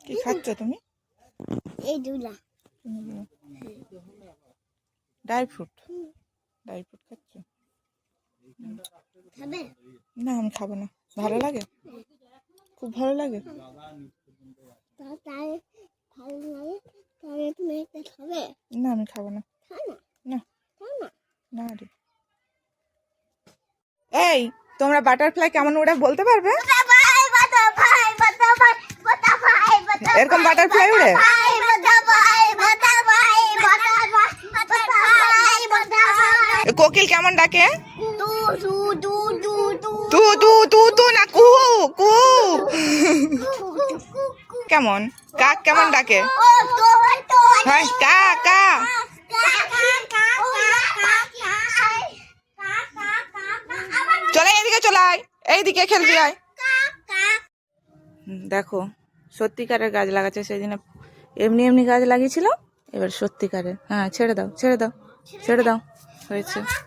কি খাচ্ছ তুমি? এই দুলা ড্রাই ফ্রুট খাচ্ছ? খাবে? না আমি খাবো না। ভালো লাগে, খুব ভালো লাগে। তাই ভালো লাগে, তাহলে তুমি একটা খাবে? না আমি খাবো না। খাও না, না খাও না। না রে। এই তোমরা বাটারফ্লাই কেমন ওড়ে বলতে পারবে? এরকম বাটারফ্লাই উড়ে? কোকিল কেমন ডাকে? তু তু তু তু না কু কু। কেমন কাক কেমন ডাকে? হ্যাঁ কা কা। চলে এইদিকে, চলে আয়, এইদিকে খেলবি আয়। দেখো সত্যিকারের গাছ লাগাচ্ছে, সেদিনে এমনি এমনি গাছ লাগিয়েছিল, এবার সত্যিকারের। হ্যাঁ ছেড়ে দাও ছেড়ে দাও ছেড়ে দাও, হয়েছে।